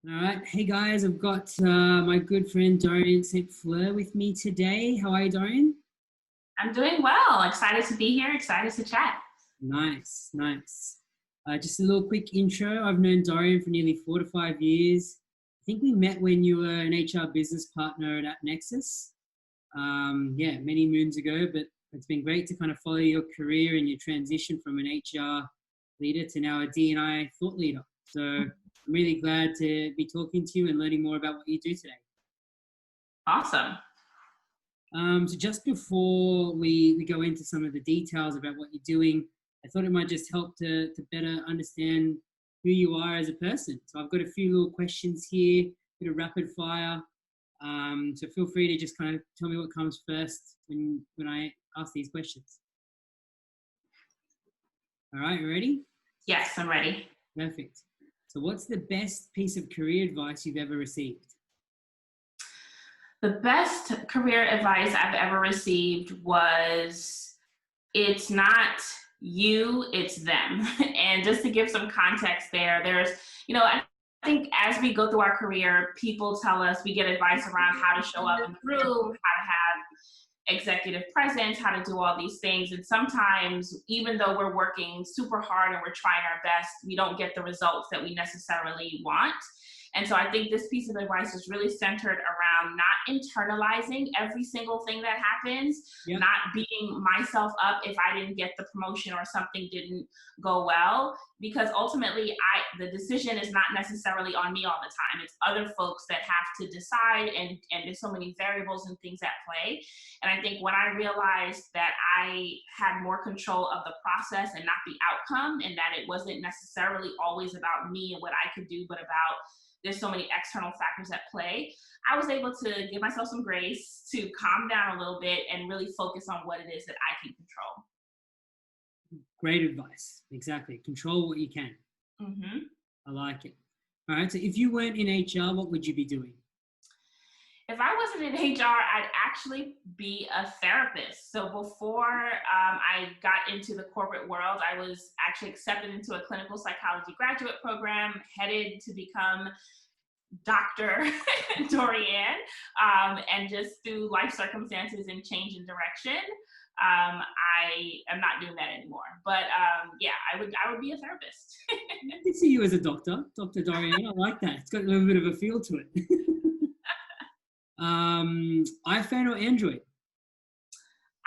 All right. Hey guys, I've got my good friend Dorianne St. Fleur with me today. How are you, Dorian? I'm doing well. Excited to be here. Excited to chat. Nice, nice. Just a little quick intro. I've known Dorian for nearly 4 to 5 years. I think we met when you were an HR business partner at Nexus. Yeah, many moons ago, but it's been great to kind of follow your career and your transition from an HR leader to now a D&I thought leader. So I'm really glad to be talking to you and learning more about what you do today. Awesome. So just before we go into some of the details about what you're doing, I thought it might just help to better understand who you are as a person. So I've got a few little questions here, a bit of rapid fire. So feel free to just kind of tell me what comes first when I ask these questions. All right, you ready? Yes, I'm ready. Perfect. So what's the best piece of career advice you've ever received? The best career advice I've ever received was it's not you, it's them. And just to give some context I think as we go through our career, people tell us, we get advice around how to show up in the room, how to have executive presence, how to do all these things. And sometimes, even though we're working super hard and we're trying our best, we don't get the results that we necessarily want. And so I think this piece of advice is really centered around not internalizing every single thing that happens, Yep. not beating myself up if I didn't get the promotion or something didn't go well, because ultimately the decision is not necessarily on me all the time. It's other folks that have to decide, and there's so many variables and things at play. And I think when I realized that I had more control of the process and not the outcome, and that it wasn't necessarily always about me and what I could do, but about there's so many external factors at play, I was able to give myself some grace to calm down a little bit and really focus on what it is that I can control. Great advice. Exactly. Control what you can. Mm-hmm. I like it. All right. So if you weren't in HR, what would you be doing? If I wasn't in HR, I'd actually be a therapist. So before I got into the corporate world, I was actually accepted into a clinical psychology graduate program, headed to become Dr. Dorianne, and just through life circumstances and change in direction, I am not doing that anymore. But yeah, I would be a therapist. I can see you as a doctor, Dr. Dorianne. I like that. It's got a little bit of a feel to it. iPhone or Android?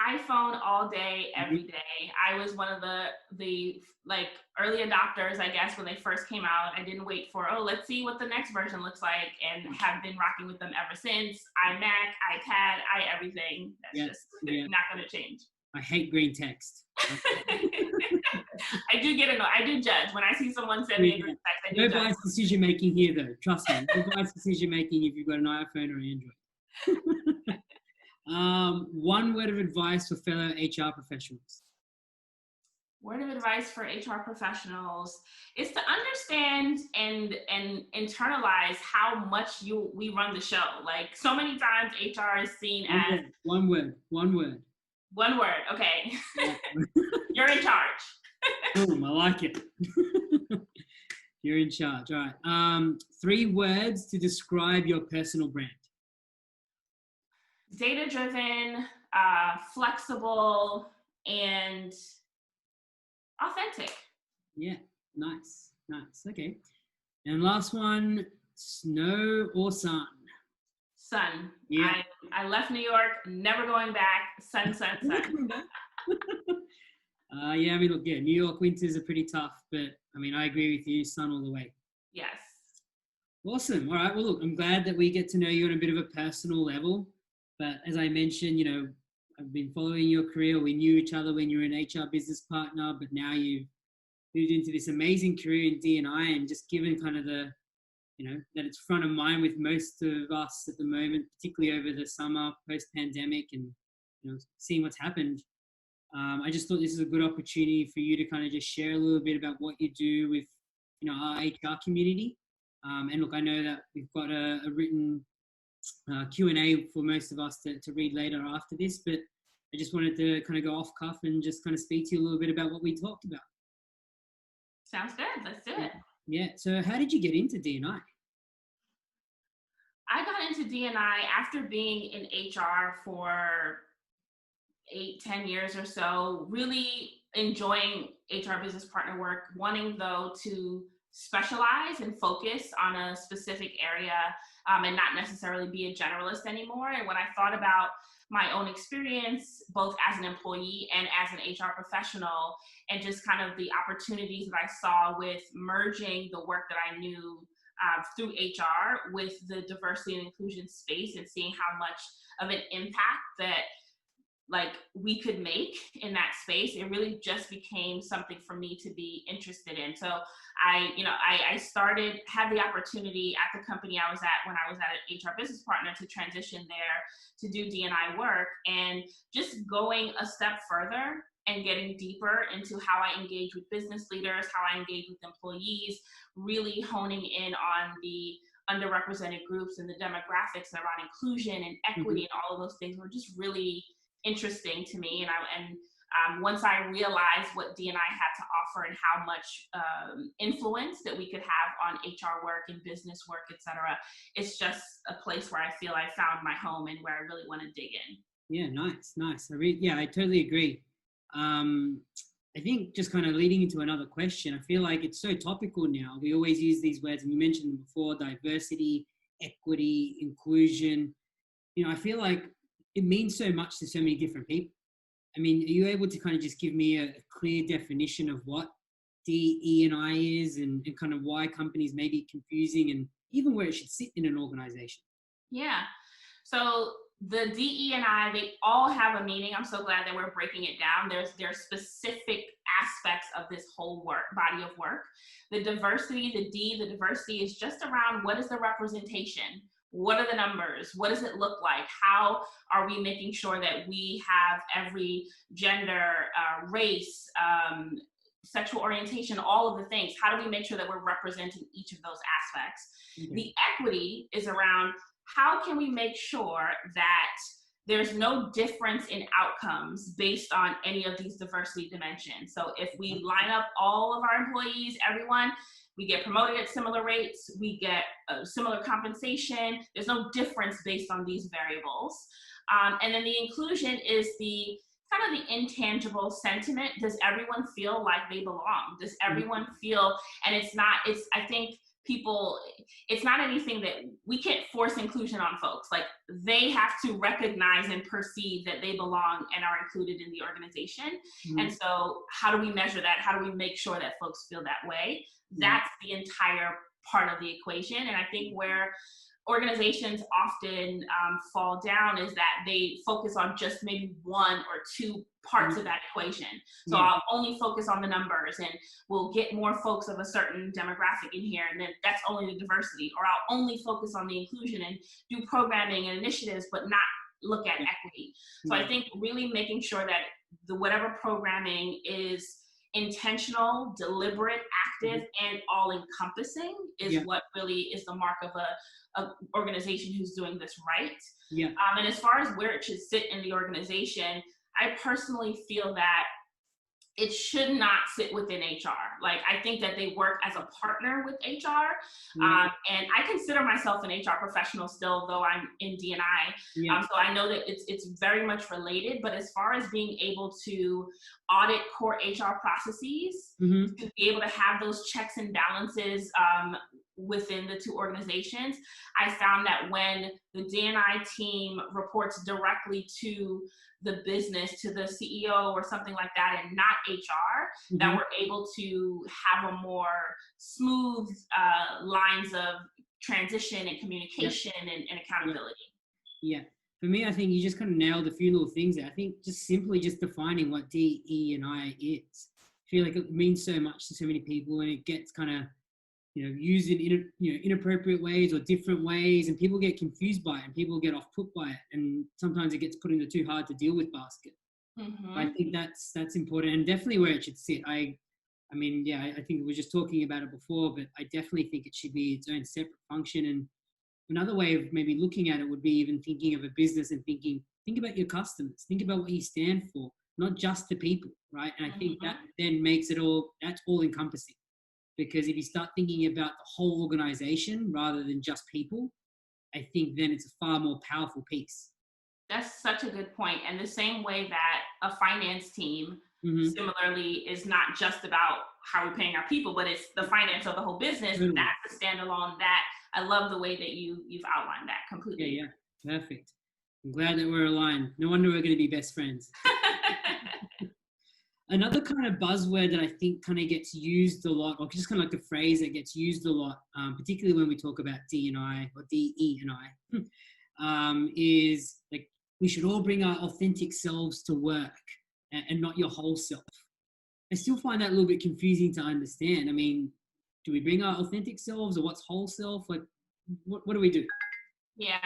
iPhone all day, every day. I was one of the like early adopters, I guess, when they first came out. I didn't wait for, let's see what the next version looks like, and have been rocking with them ever since. iMac, iPad, everything. That's just not going to change. I hate green text. I do get annoyed. I do judge when I see someone send me a green text. I do no judge. biased decision making here, though. Trust me. No biased decision making if you've got an iPhone or an Android. One word of advice for fellow HR professionals. Word of advice for HR professionals is to understand and internalize how much we run the show. Like, so many times HR is seen as one word. Okay. You're in charge. Boom, I like it. You're in charge. All right. 3 words to describe your personal brand. Data-driven, flexible, and authentic. Yeah, nice. Okay. And last one, snow or sun? Sun. Yeah. I left New York, never going back. Sun. Yeah, I mean, look, yeah, New York winters are pretty tough, but I mean, I agree with you, sun all the way. Yes. Awesome. All right. Well, look, I'm glad that we get to know you on a bit of a personal level. But as I mentioned, I've been following your career. We knew each other when you were an HR business partner, but now you've moved into this amazing career in D&I, and just given kind of the, that it's front of mind with most of us at the moment, particularly over the summer post-pandemic, and, seeing what's happened. I just thought this is a good opportunity for you to kind of just share a little bit about what you do with, our HR community. And look, I know that we've got a written Q&A for most of us to read later after this, but I just wanted to kind of go off cuff and just kind of speak to you a little bit about what we talked about. Sounds good. Let's do it. Yeah. So how did you get into D&I? went into D&I after being in HR for 8-10 years or so, really enjoying HR business partner work, wanting though to specialize and focus on a specific area, and not necessarily be a generalist anymore. And when I thought about my own experience, both as an employee and as an HR professional, and just kind of the opportunities that I saw with merging the work that I knew through HR with the diversity and inclusion space, and seeing how much of an impact that like we could make in that space, it really just became something for me to be interested in. So I had the opportunity at the company I was at when I was at an HR business partner to transition there to do D&I work, and just going a step further and getting deeper into how I engage with business leaders, how I engage with employees, really honing in on the underrepresented groups and the demographics around inclusion and equity, and all of those things were just really interesting to me. And once I realized what D&I had to offer and how much influence that we could have on HR work and business work, etc., it's just a place where I feel I found my home and where I really want to dig in. Yeah, nice. I totally agree. I think just kind of leading into another question, I feel like it's so topical now. We always use these words, and you mentioned them before: diversity, equity, inclusion. I feel like it means so much to so many different people. I mean, are you able to kind of just give me a clear definition of what DE&I is, and kind of why companies may be confusing, and even where it should sit in an organization? Yeah. So the DE&I, they all have a meaning. I'm so glad that we're breaking it down. There's specific aspects of this whole body of work. The diversity, the diversity is just around what is the representation? What are the numbers? What does it look like? How are we making sure that we have every gender, race, sexual orientation, all of the things? How do we make sure that we're representing each of those aspects? Mm-hmm. The equity is around how can we make sure that there's no difference in outcomes based on any of these diversity dimensions. So if we line up all of our employees, everyone, we get promoted at similar rates, we get similar compensation. There's no difference based on these variables. And then the inclusion is the kind of the intangible sentiment. Does everyone feel like they belong? Does everyone feel, and I think people, it's not anything that we can't force inclusion on folks. Like, they have to recognize and perceive that they belong and are included in the organization. Mm-hmm. And so how do we measure that? How do we make sure that folks feel that way? Mm-hmm. That's the entire part of the equation. And I think where organizations often fall down is that they focus on just maybe one or two parts of that equation. So I'll only focus on the numbers, and we'll get more folks of a certain demographic in here, and then that's only the diversity. Or I'll only focus on the inclusion and do programming and initiatives, but not look at equity. So I think really making sure that whatever programming is intentional, deliberate, active, and all-encompassing is what really is the mark of an organization who's doing this right. Yeah. And as far as where it should sit in the organization, I personally feel that it should not sit within HR. Like, I think that they work as a partner with HR. And I consider myself an HR professional still, though I'm in D&I. So I know that it's very much related, but as far as being able to audit core HR processes, to be able to have those checks and balances within the two organizations, I found that when the D&I team reports directly to the business, to the CEO or something like that, and not HR, that we're able to have a more smooth lines of transition and communication and accountability. Yeah. For me, I think you just kind of nailed a few little things there. I think just simply just defining what DE&I is. I feel like it means so much to so many people, and it gets kind of used in inappropriate ways or different ways, and people get confused by it, and people get off put by it, and sometimes it gets put in the too hard to deal with basket. I think that's important, and definitely where it should sit. I think we were just talking about it before, but I definitely think it should be its own separate function. And another way of maybe looking at it would be even thinking of a business and think about your customers, think about what you stand for, not just the people, right? And I think that then makes that's all encompassing. Because if you start thinking about the whole organization rather than just people, I think then it's a far more powerful piece. That's such a good point. And the same way that a finance team similarly is not just about how we're paying our people, but it's the finance of the whole business. Totally. That's a standalone. That I love the way that you've outlined that completely. Yeah, perfect. I'm glad that we're aligned. No wonder we're going to be best friends. Another kind of buzzword that I think kind of gets used a lot, or just kind of like a phrase that gets used a lot, particularly when we talk about D&I or DE&I, is like, we should all bring our authentic selves to work and not your whole self. I still find that a little bit confusing to understand. I mean, do we bring our authentic selves, or what's whole self? Like, what do we do? Yeah,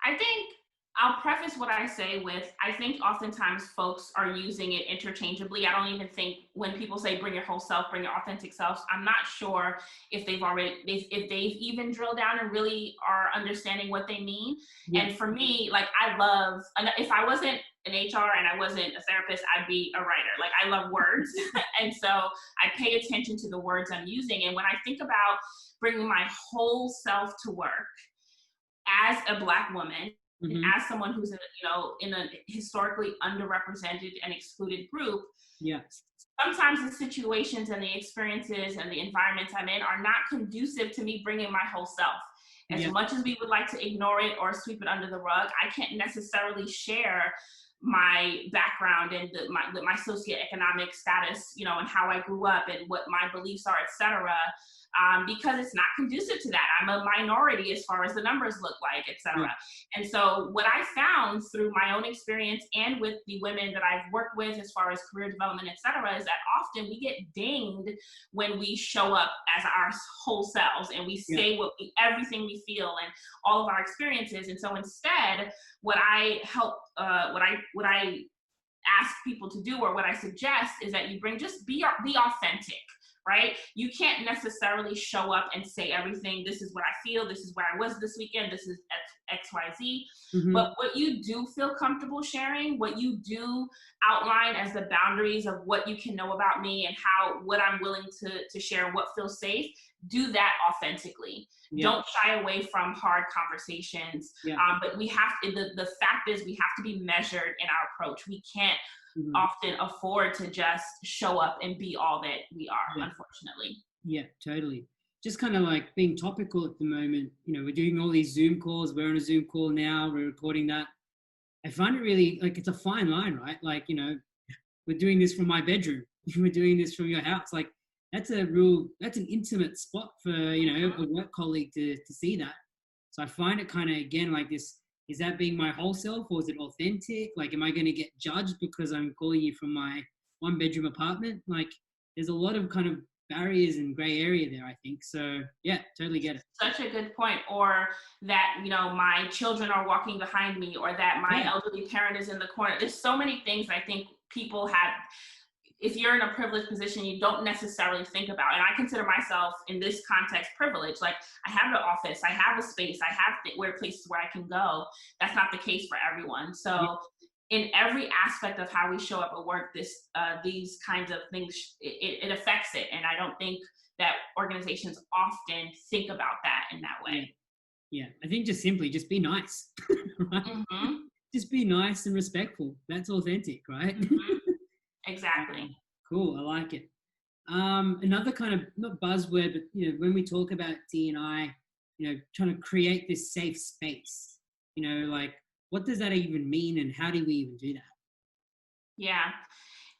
I think I'll preface what I say with, I think oftentimes folks are using it interchangeably. I don't even think when people say bring your whole self, bring your authentic selves, I'm not sure if if they've even drilled down and really are understanding what they mean. Yeah. And for me, like, I love, if I wasn't an HR and I wasn't a therapist, I'd be a writer. Like, I love words. And so I pay attention to the words I'm using. And when I think about bringing my whole self to work as a Black woman, as someone who's in a historically underrepresented and excluded group, sometimes the situations and the experiences and the environments I'm in are not conducive to me bringing my whole self. As much as we would like to ignore it or sweep it under the rug, I can't necessarily share my background and my socioeconomic status, and how I grew up and what my beliefs are, etc. Because it's not conducive to that. I'm a minority as far as the numbers look like, etc. And so what I found through my own experience and with the women that I've worked with as far as career development, etc., is that often we get dinged when we show up as our whole selves and we say everything we feel and all of our experiences. And so instead, what I ask people to do, or what I suggest, is that you be authentic. Right? You can't necessarily show up and say everything. This is what I feel. This is where I was this weekend. This is X, Y, Z. But what you do feel comfortable sharing, what you do outline as the boundaries of what you can know about me and what I'm willing to share, what feels safe, do that authentically. Don't shy away from hard conversations. But we have to, the fact is, we have to be measured in our approach. We can't often afford to just show up and be all that we are, unfortunately. Yeah, totally. Just kind of like being topical at the moment, we're doing all these Zoom calls. We're on a Zoom call now. We're recording that. I find it really, like, it's a fine line, right? Like, we're doing this from my bedroom. We're doing this from your house. Like, that's an intimate spot for, a work colleague to see that. So I find it kind of, again, like this, is that being my whole self, or is it authentic? Like, am I going to get judged because I'm calling you from my 1-bedroom apartment? Like, there's a lot of kind of barriers and gray area there, I think. So yeah, totally get it. Such a good point. Or that, my children are walking behind me, or that my elderly parent is in the corner. There's so many things I think people have. If you're in a privileged position, you don't necessarily think about, and I consider myself in this context privileged. Like, I have an office, I have a space, I have places where I can go. That's not the case for everyone. So in every aspect of how we show up at work, these kinds of things, it affects it. And I don't think that organizations often think about that in that way. Yeah, I think just be nice. Right? Just be nice and respectful. That's authentic, right? Exactly. Cool. I like it. Another kind of, not buzzword, but when we talk about D&I, trying to create this safe space, like, what does that even mean, and how do we even do that? Yeah,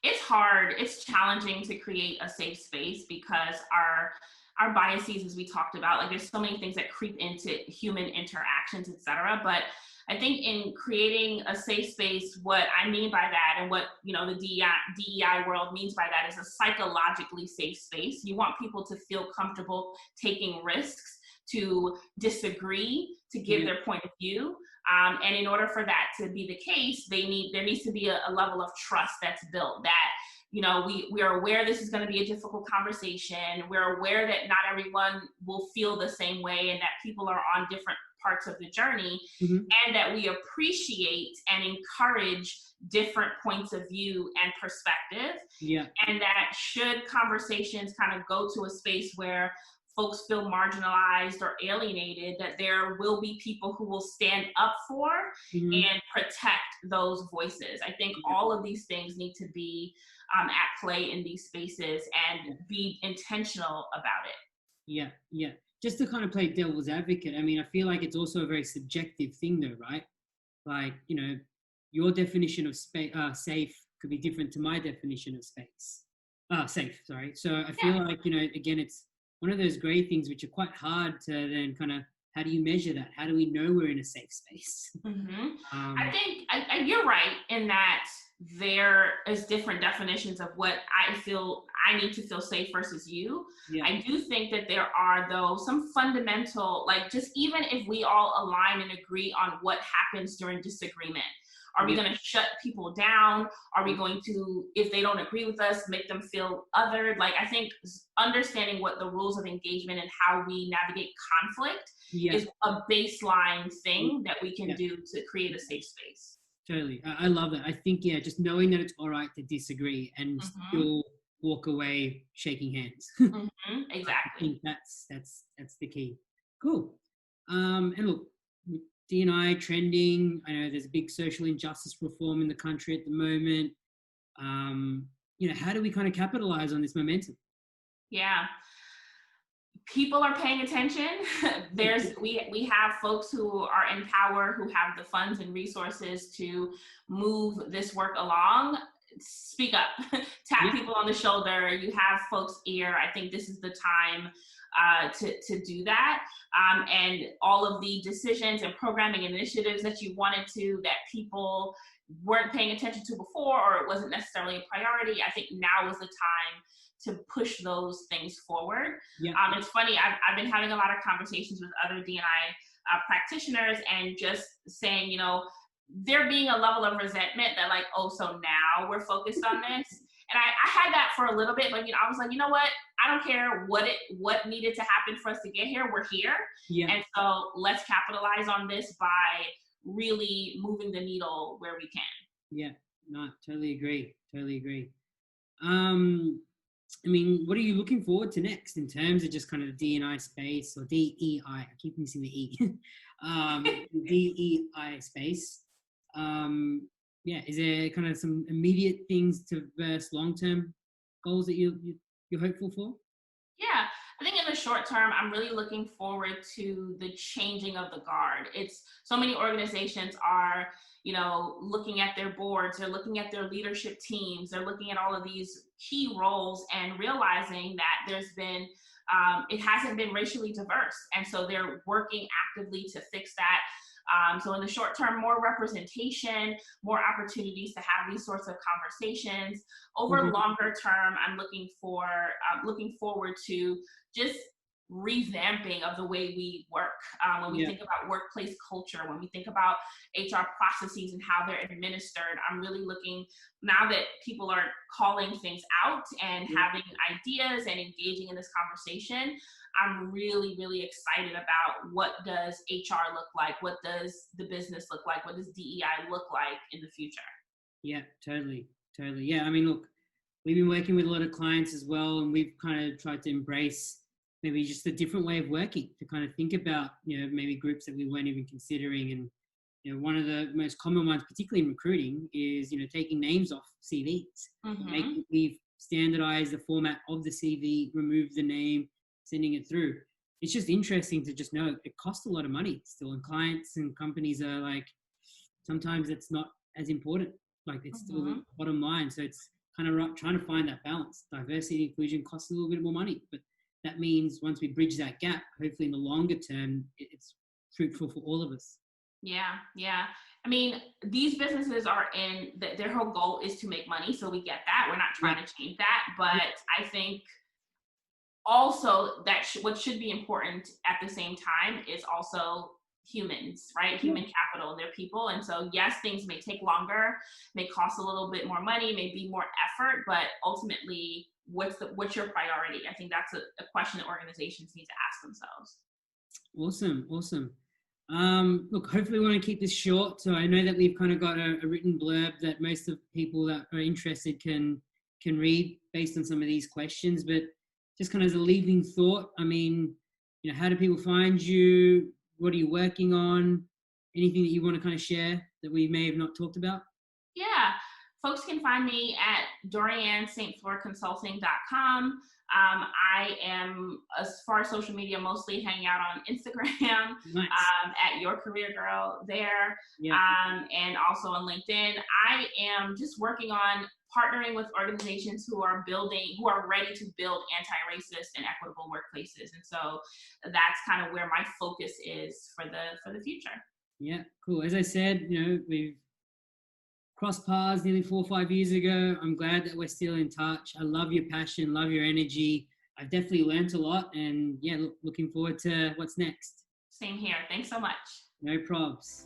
it's hard. It's challenging to create a safe space because our biases, as we talked about, like, there's so many things that creep into human interactions, etc. But I think in creating a safe space, what I mean by that, and what the DEI world means by that, is a psychologically safe space. You want people to feel comfortable taking risks, to disagree, to give their point of view. And in order for that to be the case, there needs to be a level of trust that's built, that we are aware this is going to be a difficult conversation. We're aware that not everyone will feel the same way, and that people are on different parts of the journey, and that we appreciate and encourage different points of view and perspective. And that should conversations kind of go to a space where folks feel marginalized or alienated, that there will be people who will stand up for Mhm. and protect those voices. I think Yeah. all of these things need to be at play in these spaces and Yeah. be intentional about it. Yeah, yeah. Just to kind of play devil's advocate, I mean, I feel like it's also a very subjective thing, though, right? Like, your definition of safe could be different to my definition of space. Safe, sorry. So I Yeah. feel like, again, it's one of those gray things which are quite hard to then kind of, how do you measure that? How do we know we're in a safe space? Mm-hmm. I Um, think you're right in that there is different definitions of what I feel I need to feel safe versus you. yeah, I do think that there are, though, some fundamental, like, just even if we all align and agree on what happens during disagreement, are we yeah, going to shut people down? Are we going to, if they don't agree with us, make them feel othered? Like, I think understanding what the rules of engagement and how we navigate conflict yeah, is a baseline thing that we can yeah. do to create a safe space. Totally. I love that. I think, yeah, just knowing that it's all right to disagree and Mm-hmm. still walk away shaking hands. Mm-hmm. I Exactly. think that's the key. Cool. And look, with D&I trending, I know there's big social injustice reform in the country at the moment. How do we kind of capitalize on this momentum? Yeah. People are paying attention. We have folks who are in power, who have the funds and resources to move this work along. Speak up. Tap Yeah, people on the shoulder. You have folks' ear. I think this is the time to do that. And all of the decisions and programming initiatives that you wanted to, that people weren't paying attention to before, or it wasn't necessarily a priority, I think now is the time to push those things forward. yeah, It's funny, I've been having a lot of conversations with other D&I practitioners, and just saying, there being a level of resentment that, like, oh, so now we're focused on this. And I had that for a little bit, but I was like, you know what? I don't care what needed to happen for us to get here. We're here. yeah, And so let's capitalize on this by really moving the needle where we can. yeah. No, totally agree. Totally agree. I mean, what are you looking forward to next in terms of just kind of the D&I space, or DEI? I keep missing the E. DEI space. Yeah, is there kind of some immediate things to versus long-term goals that you're hopeful for? Yeah, I think in the short term, I'm really looking forward to the changing of the guard. It's so many organizations are, looking at their boards, they're looking at their leadership teams, they're looking at all of these key roles and realizing that it hasn't been racially diverse. And so they're working actively to fix that. So in the short term, more representation, more opportunities to have these sorts of conversations. Over Mhm. longer term, I'm looking forward to just revamping of the way we work. When we Yeah, think about workplace culture, when we think about HR processes and how they're administered, I'm really looking, now that people are calling things out and yeah, having ideas and engaging in this conversation, I'm really, really excited about what does HR look like? What does the business look like? What does DEI look like in the future? yeah, totally, totally. Yeah, I mean, look, we've been working with a lot of clients as well, and we've kind of tried to embrace maybe just a different way of working, to kind of think about, maybe groups that we weren't even considering. And one of the most common ones, particularly in recruiting, is taking names off CVs. Mm-hmm. We've standardized the format of the CV, removed the name, sending it through. It's just interesting to just know it costs a lot of money still, and clients and companies are like, sometimes it's not as important. Like, it's still Mm-hmm. the bottom line. So it's kind of trying to find that balance. Diversity, inclusion costs a little bit more money, but that means once we bridge that gap, hopefully in the longer term, it's fruitful for all of us. Yeah, yeah. I mean, these businesses are their whole goal is to make money. So we get that. We're not Yeah, trying to change that. yeah, But I think also that what should be important at the same time is also humans, right? yeah, Human capital, they're people. And so yes, things may take longer, may cost a little bit more money, may be more effort, but ultimately, what's your priority? I think that's a question that organizations need to ask themselves. Awesome, awesome. Look, hopefully we want to keep this short. So I know that we've kind of got a written blurb that most of people that are interested can read based on some of these questions. But just kind of as a leaving thought, I mean, how do people find you? What are you working on? Anything that you want to kind of share that we may have not talked about? Yeah, folks can find me at DorianneSt.FleurConsulting.com. I am, as far as social media, mostly hanging out on Instagram, Nice. at Your Career Girl there, Yeah. and also on LinkedIn. I am just working on partnering with organizations who are ready to build anti-racist and equitable workplaces. And so that's kind of where my focus is for the future. Yeah, cool. As I said, we've crossed paths nearly 4 or 5 years ago. I'm glad that we're still in touch. I love your passion, love your energy. I've definitely learned a lot, and yeah, looking forward to what's next. Same here. Thanks so much. No probs.